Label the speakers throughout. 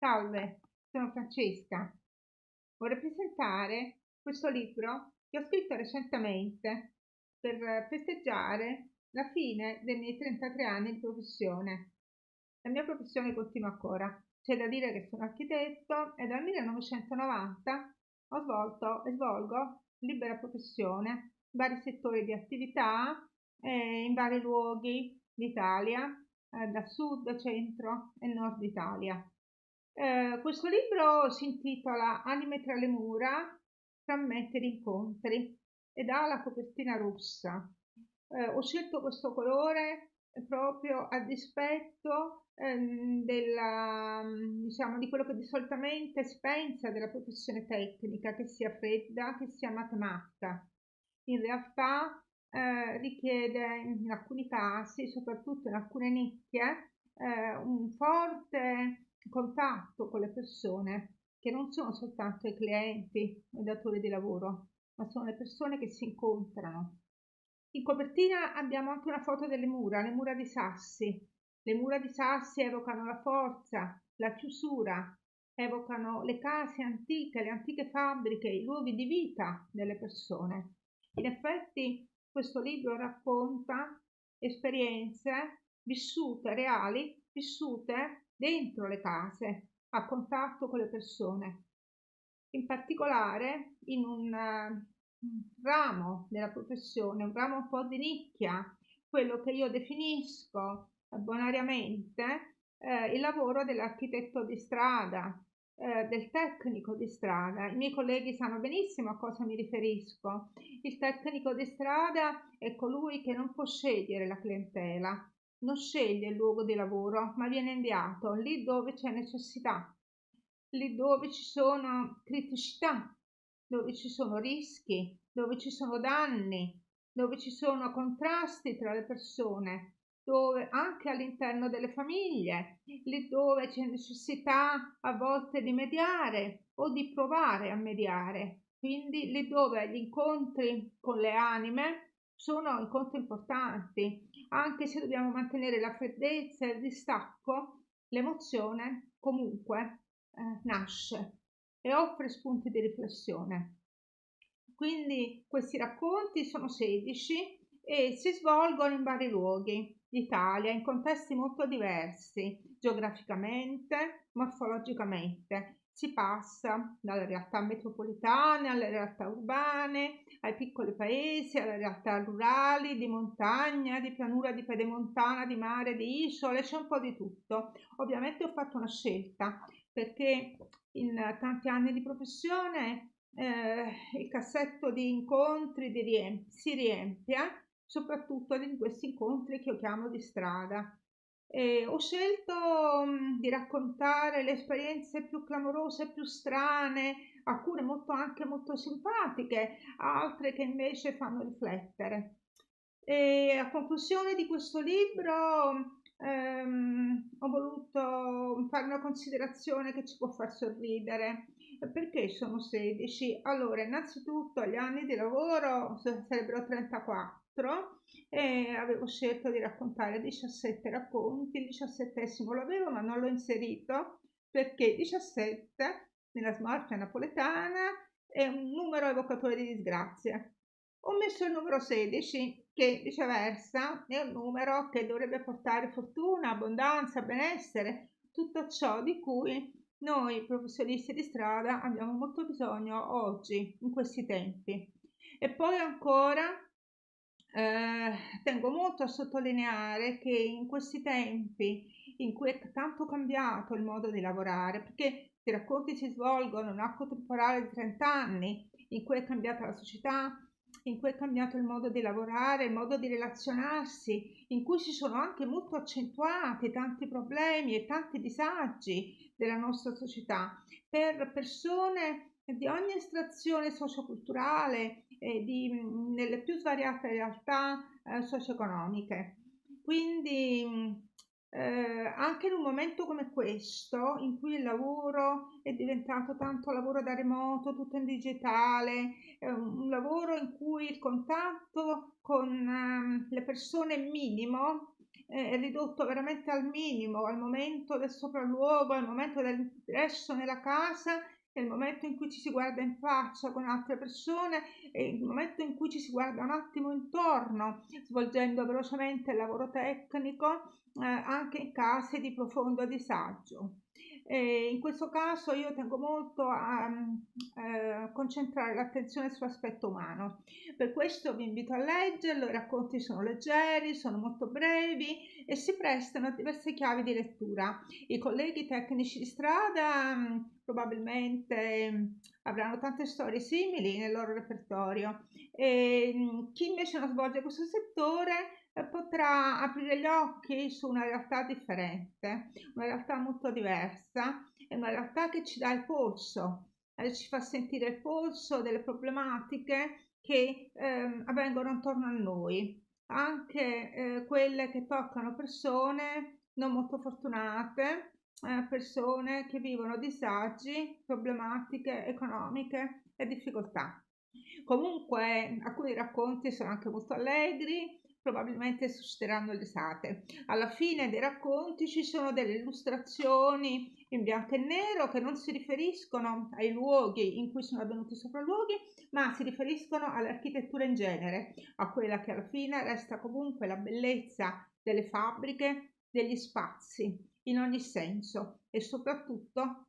Speaker 1: Salve, sono Francesca. Vorrei presentare questo libro che ho scritto recentemente per festeggiare la fine dei miei 33 anni di professione. La mia professione continua ancora. C'è da dire che sono architetto e dal 1990 ho svolto e svolgo libera professione in vari settori di attività in vari luoghi d'Italia, da sud, centro e nord Italia. Questo libro si intitola Anime tra le mura, frammenti di incontri ed ha la copertina rossa. Ho scelto questo colore proprio a dispetto diciamo, di quello che solitamente si pensa della professione tecnica, che sia fredda, che sia matematica. In realtà richiede in alcuni casi, soprattutto in alcune nicchie, un forte contatto con le persone che non sono soltanto i clienti o i datori di lavoro, ma sono le persone che si incontrano. In copertina abbiamo anche una foto delle mura, le mura di sassi. Le mura di sassi evocano la forza, la chiusura, evocano le case antiche, le antiche fabbriche, i luoghi di vita delle persone. In effetti questo libro racconta esperienze vissute, reali, vissute dentro le case, a contatto con le persone. In particolare in un ramo della professione, un ramo un po' di nicchia, quello che io definisco bonariamente il lavoro dell'architetto di strada, del tecnico di strada. I miei colleghi sanno benissimo a cosa mi riferisco. Il tecnico di strada è colui che non può scegliere la clientela, non sceglie il luogo di lavoro, ma viene inviato lì dove c'è necessità, lì dove ci sono criticità, dove ci sono rischi, dove ci sono danni, dove ci sono contrasti tra le persone, dove anche all'interno delle famiglie, lì dove c'è necessità a volte di mediare o di provare a mediare. Quindi lì dove gli incontri con le anime sono incontri importanti, anche se dobbiamo mantenere la freddezza e il distacco, l'emozione comunque nasce e offre spunti di riflessione. Quindi questi racconti sono 16 e si svolgono in vari luoghi d'Italia, in contesti molto diversi, geograficamente, morfologicamente. Si passa dalle realtà metropolitane alle realtà urbane, ai piccoli paesi, alle realtà rurali, di montagna, di pianura, di pedemontana, di mare, di isole, c'è un po' di tutto. Ovviamente ho fatto una scelta perché in tanti anni di professione il cassetto di incontri si riempie, soprattutto in questi incontri che io chiamo di strada. Ho scelto di raccontare le esperienze più clamorose, più strane, alcune anche molto simpatiche, altre che invece fanno riflettere. E a conclusione di questo libro ho voluto fare una considerazione che ci può far sorridere. Perché sono 16? Allora, innanzitutto gli anni di lavoro sarebbero 34 e avevo scelto di raccontare 17 racconti. Il 17esimo lo avevo ma non l'ho inserito perché 17 nella smorfia napoletana è un numero evocatore di disgrazie. Ho messo il numero 16 che viceversa è un numero che dovrebbe portare fortuna, abbondanza, benessere, tutto ciò di cui noi professionisti di strada abbiamo molto bisogno oggi, in questi tempi. E poi ancora tengo molto a sottolineare che in questi tempi in cui è tanto cambiato il modo di lavorare, perché i racconti si svolgono in un arco temporale di 30 anni, in cui è cambiata la società, in cui è cambiato il modo di lavorare, il modo di relazionarsi, in cui si sono anche molto accentuati tanti problemi e tanti disagi della nostra società per persone di ogni estrazione socioculturale e nelle più svariate realtà socio-economiche. Quindi anche in un momento come questo, in cui il lavoro è diventato tanto lavoro da remoto, tutto in digitale, un lavoro in cui il contatto con le persone è minimo, è ridotto veramente al minimo, al momento del sopralluogo, al momento dell'ingresso nella casa, nel momento in cui ci si guarda in faccia con altre persone e il momento in cui ci si guarda un attimo intorno, svolgendo velocemente il lavoro tecnico, anche in casi di profondo disagio. In questo caso io tengo molto a concentrare l'attenzione sull'aspetto umano. Per questo vi invito a leggerlo, i racconti sono leggeri, sono molto brevi e si prestano a diverse chiavi di lettura. I colleghi tecnici di strada probabilmente avranno tante storie simili nel loro repertorio e chi invece non svolge questo settore potrà aprire gli occhi su una realtà differente, una realtà molto diversa, è una realtà che ci dà il polso, ci fa sentire il polso delle problematiche che avvengono attorno a noi, anche quelle che toccano persone non molto fortunate, persone che vivono disagi, problematiche economiche e difficoltà. Comunque alcuni racconti sono anche molto allegri, probabilmente susciteranno risate. Alla fine dei racconti ci sono delle illustrazioni in bianco e nero che non si riferiscono ai luoghi in cui sono avvenuti i sopralluoghi, ma si riferiscono all'architettura in genere, a quella che alla fine resta comunque la bellezza delle fabbriche, degli spazi, in ogni senso e soprattutto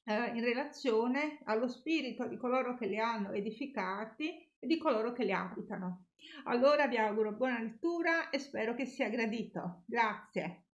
Speaker 1: in relazione allo spirito di coloro che li hanno edificati e di coloro che li abitano. Allora vi auguro buona lettura e spero che sia gradito. Grazie.